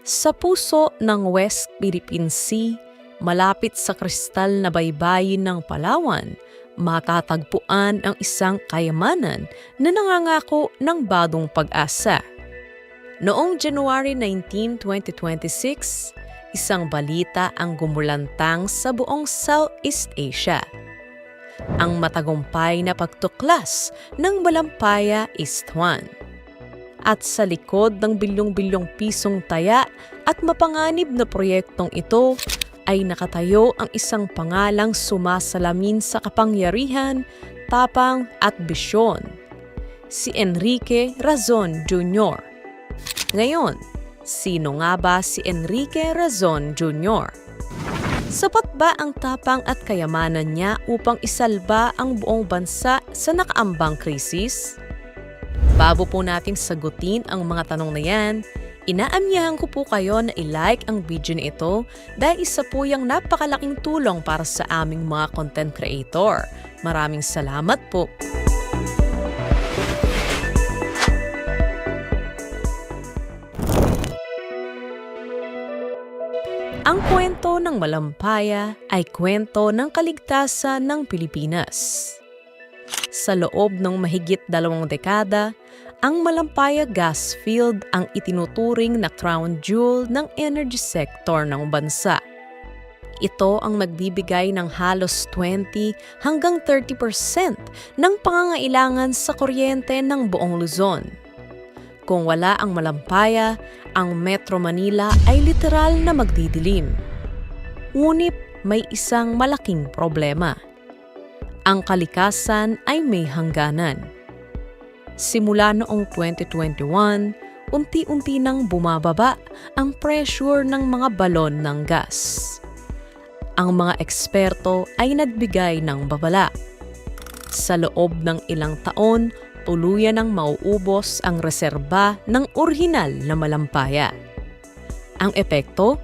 Sa puso ng West Philippine Sea, malapit sa kristal na baybayin ng Palawan, matatagpuan ang isang kayamanan na nangangako ng bagong pag-asa. Noong January 19, 2026, isang balita ang gumulantang sa buong Southeast Asia. Ang matagumpay na pagtuklas ng Malampaya East 1. At sa likod ng bilyong-bilyong pisong taya at mapanganib na proyektong ito ay nakatayo ang isang pangalang sumasalamin sa kapangyarihan, tapang at bisyon, si Enrique Razon Jr. Ngayon, sino nga ba si Enrique Razon Jr.? Sapat ba ang tapang at kayamanan niya upang isalba ang buong bansa sa nakaambang krisis? Bago po nating sagutin ang mga tanong na yan, inaamyahan ko po kayo na i-like ang video na ito dahil isa po yung napakalaking tulong para sa aming mga content creator. Maraming salamat po! Ang kwento ng Malampaya ay kwento ng kaligtasan ng Pilipinas. Sa loob ng mahigit 2 dekada, ang Malampaya gas field ang itinuturing na crown jewel ng energy sector ng bansa. Ito ang nagbibigay ng halos 20 hanggang 30% ng pangangailangan sa kuryente ng buong Luzon. Kung wala ang Malampaya, ang Metro Manila ay literal na magdidilim. Ngunit may isang malaking problema. Ang kalikasan ay may hangganan. Simula noong 2021, unti-unti nang bumababa ang pressure ng mga balon ng gas. Ang mga eksperto ay nagbigay ng babala. Sa loob ng ilang taon, tuluyan ang mauubos ang reserba ng orihinal na Malampaya. Ang epekto?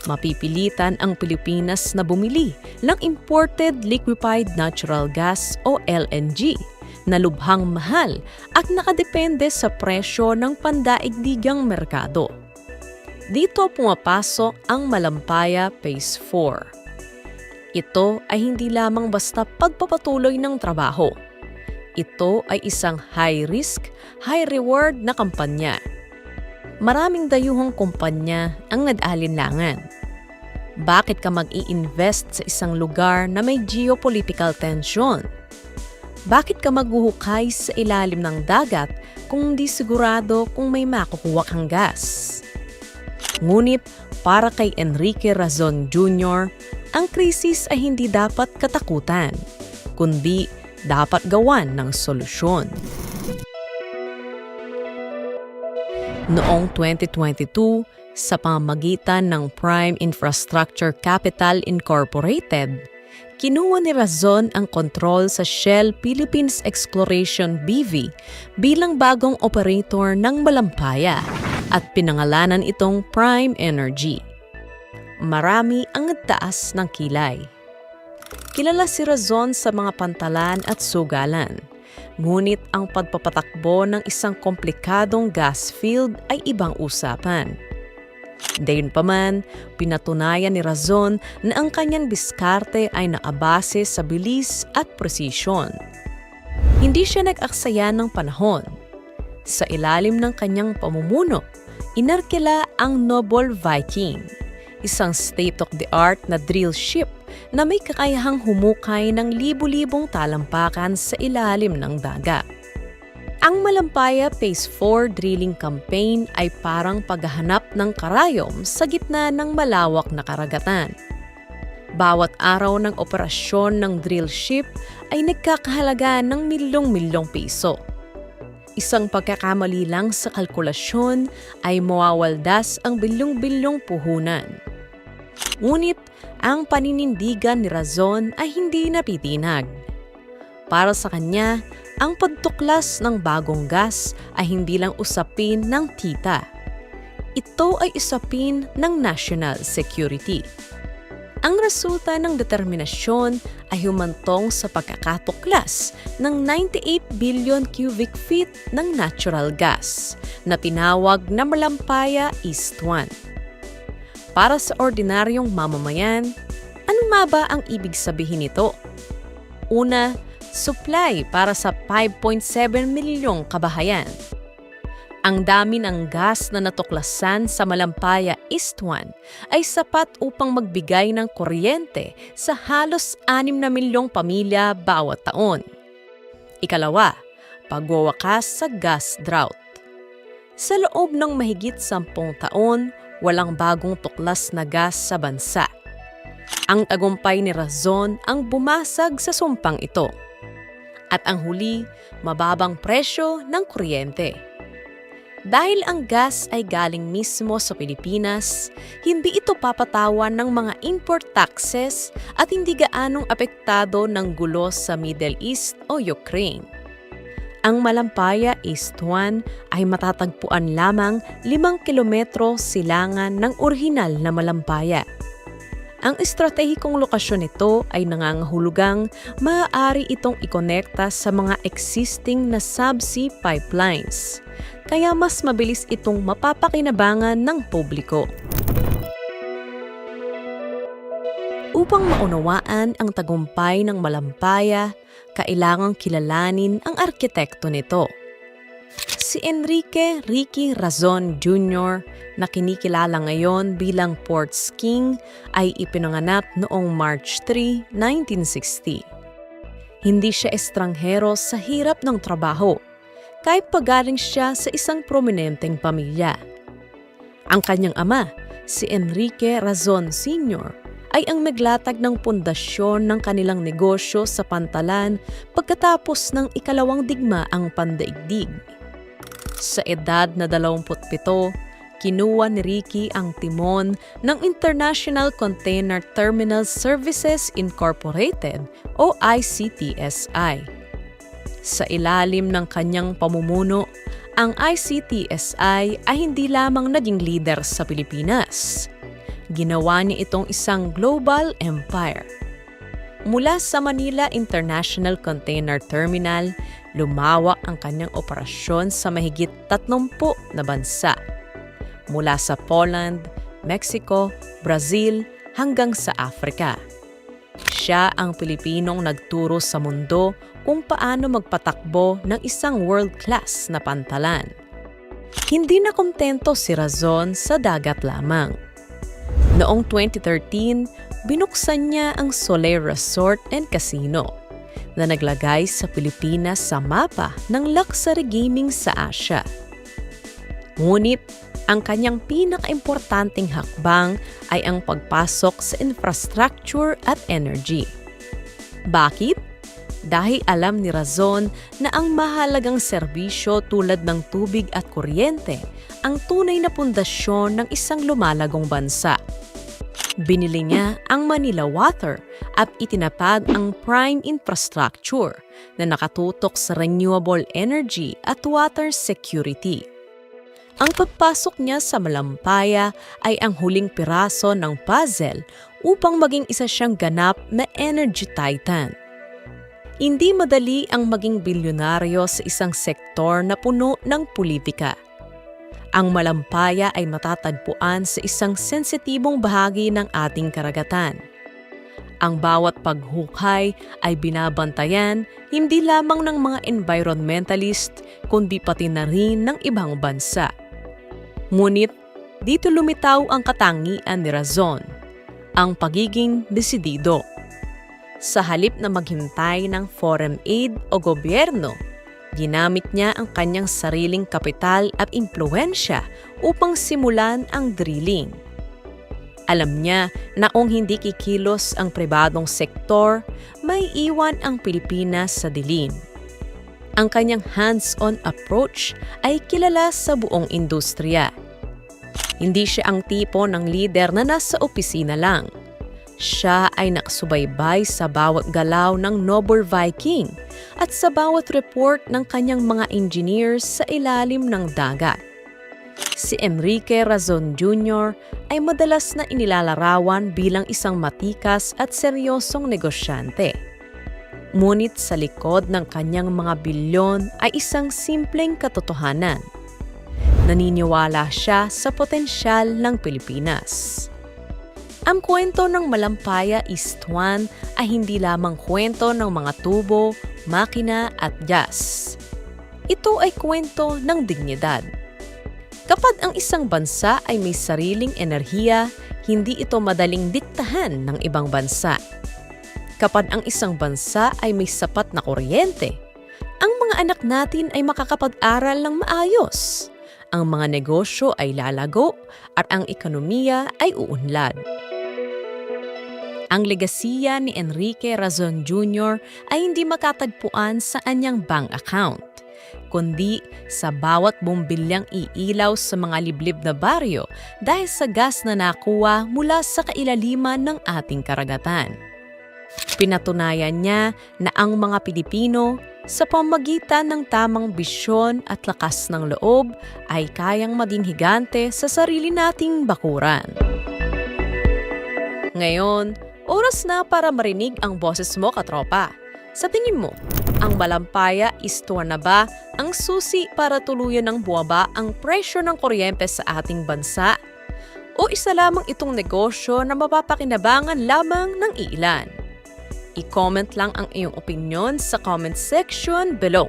Mapipilitan ang Pilipinas na bumili ng imported liquefied natural gas o LNG na lubhang mahal at nakadepende sa presyo ng pandaigdigang merkado. Dito pumapasok ang Malampaya Phase 4. Ito ay hindi lamang basta pagpapatuloy ng trabaho. Ito ay isang high-risk, high-reward na kampanya. Maraming dayuhang kumpanya ang nag-alinlangan. Bakit ka mag-i-invest sa isang lugar na may geopolitical tension? Bakit ka maghuhukay sa ilalim ng dagat kung di sigurado kung may makukuha kang gas? Ngunit para kay Enrique Razon Jr., ang krisis ay hindi dapat katakutan, kundi dapat gawan ng solusyon. Noong 2022, sa pamamagitan ng Prime Infrastructure Capital Incorporated, kinuha ni Razon ang kontrol sa Shell Philippines Exploration BV bilang bagong operator ng Malampaya at pinangalanan itong Prime Energy. Marami ang nagtaas ng kilay. Kilala si Razon sa mga pantalan at sugalan. Ngunit ang pagpapatakbo ng isang komplikadong gas field ay ibang usapan. Gayunpaman, pinatunayan ni Razon na ang kanyang diskarte ay nakabase sa bilis at presisyon. Hindi siya nag-aksaya ng panahon. Sa ilalim ng kanyang pamumuno, inarkila ang Noble Viking, isang state-of-the-art na drill ship na may kakayahang humukay ng libu-libong talampakan sa ilalim ng dagat. Ang Malampaya Phase 4 drilling campaign ay parang paghahanap ng karayom sa gitna ng malawak na karagatan. Bawat araw ng operasyon ng drill ship ay nagkakahalaga ng milyong-milyong piso. Isang pagkakamali lang sa kalkulasyon ay mawawaldas ang bilyong-bilyong puhunan. Ngunit ang paninindigan ni Razon ay hindi napitinag. Para sa kanya, ang pagtuklas ng bagong gas ay hindi lang usapin ng kita. Ito ay usapin ng national security. Ang resulta ng determinasyon ay humantong sa pagkakatuklas ng 98 billion cubic feet ng natural gas na tinawag na Malampaya East 1. Para sa ordinaryong mamamayan, ano nga ba ang ibig sabihin nito? Una, supply para sa 5.7 milyong kabahayan. Ang dami ng gas na natuklasan sa Malampaya East 1 ay sapat upang magbigay ng kuryente sa halos 6 na milyong pamilya bawat taon. Ikalawa, pagwawakas sa gas drought. Sa loob ng mahigit 10 taon, walang bagong tuklas na gas sa bansa. Ang tagumpay ni Razon ang bumasag sa sumpang ito. At ang huli, mababang presyo ng kuryente. Dahil ang gas ay galing mismo sa Pilipinas, hindi ito papatawan ng mga import taxes at hindi gaanong apektado ng gulo sa Middle East o Ukraine. Ang Malampaya East 1 ay matatagpuan lamang 5 kilometro silangan ng orihinal na Malampaya. Ang estratehikong lokasyon nito ay nangangahulugang maaari itong ikonekta sa mga existing na subsea pipelines, kaya mas mabilis itong mapapakinabangan ng publiko. Upang maunawaan ang tagumpay ng Malampaya, kailangang kilalanin ang arkitekto nito. Si Enrique Ricky Razon Jr. na kinikilala ngayon bilang Ports King ay ipinanganak noong March 3, 1960. Hindi siya estranghero sa hirap ng trabaho, kahit pagaling siya sa isang prominenteng pamilya. Ang kanyang ama, si Enrique Razon Sr., ay ang naglatag ng pundasyon ng kanilang negosyo sa Pantalan pagkatapos ng ikalawang digmaang pandaigdig. Sa edad na 27, kinuha ni Ricky ang timon ng International Container Terminal Services Incorporated o ICTSI. Sa ilalim ng kanyang pamumuno, ang ICTSI ay hindi lamang naging leader sa Pilipinas. Ginawa niya itong isang global empire. Mula sa Manila International Container Terminal, lumawak ang kanyang operasyon sa mahigit 30 na bansa. Mula sa Poland, Mexico, Brazil hanggang sa Africa. Siya ang Pilipinong nagturo sa mundo kung paano magpatakbo ng isang world-class na pantalan. Hindi na kontento si Razon sa dagat lamang. Noong 2013, binuksan niya ang Soleil Resort and Casino na naglagay sa Pilipinas sa mapa ng luxury gaming sa Asia. Ngunit, ang kanyang pinakaimportanteng hakbang ay ang pagpasok sa infrastructure at energy. Bakit? Dahil alam ni Razon na ang mahalagang serbisyo tulad ng tubig at kuryente ang tunay na pundasyon ng isang lumalagong bansa. Binili niya ang Manila Water at itinatag ang prime infrastructure na nakatutok sa renewable energy at water security. Ang pagpasok niya sa Malampaya ay ang huling piraso ng puzzle upang maging isa siyang ganap na energy titan. Hindi madali ang maging bilyonaryo sa isang sektor na puno ng politika. Ang Malampaya ay matatagpuan sa isang sensitibong bahagi ng ating karagatan. Ang bawat paghukay ay binabantayan hindi lamang ng mga environmentalist kundi pati na rin ng ibang bansa. Ngunit dito lumitaw ang katangian ni Razon, ang pagiging desidido. Sa halip na maghintay ng foreign aid o gobyerno, ginamit niya ang kanyang sariling kapital at impluwensya upang simulan ang drilling. Alam niya na kung hindi kikilos ang pribadong sektor, may iwan ang Pilipinas sa dilim. Ang kanyang hands-on approach ay kilala sa buong industriya. Hindi siya ang tipo ng leader na nasa opisina lang. Siya ay nakasubaybay sa bawat galaw ng Nobel Viking at sa bawat report ng kanyang mga engineers sa ilalim ng dagat. Si Enrique Razon Jr. ay madalas na inilalarawan bilang isang matikas at seryosong negosyante. Ngunit sa likod ng kanyang mga bilyon ay isang simpleng katotohanan. Naniniwala siya sa potensyal ng Pilipinas. Ang kwento ng Malampaya East 1 ay hindi lamang kwento ng mga tubo, makina at gas. Ito ay kwento ng dignidad. Kapag ang isang bansa ay may sariling enerhiya, hindi ito madaling diktahan ng ibang bansa. Kapag ang isang bansa ay may sapat na kuryente, ang mga anak natin ay makakapag-aral ng maayos. Ang mga negosyo ay lalago at ang ekonomiya ay uunlad. Ang legasiya ni Enrique Razon Jr. ay hindi makatagpuan sa anyang bank account, kundi sa bawat bumbilyang iilaw sa mga liblib na baryo dahil sa gas na nakuha mula sa kailaliman ng ating karagatan. Pinatunayan niya na ang mga Pilipino, sa pamamagitan ng tamang bisyon at lakas ng loob, ay kayang maging higante sa sarili nating bakuran. Ngayon, oras na para marinig ang boses mo, katropa. Sa tingin mo, ang Malampaya East 1 na ba ang susi para tuluyan ng buwaba ang presyo ng kuryente sa ating bansa? O isa lamang itong negosyo na mapapakinabangan lamang ng iilan? I-comment lang ang iyong opinion sa comment section below.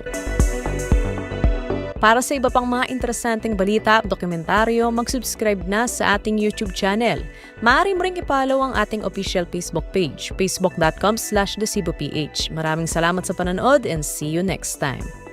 Para sa iba pang mga interesanteng balita at dokumentaryo, mag-subscribe na sa ating YouTube channel. Maaari mo ring i-follow ang ating official Facebook page, facebook.com/theceboph. Maraming salamat sa panonood and see you next time.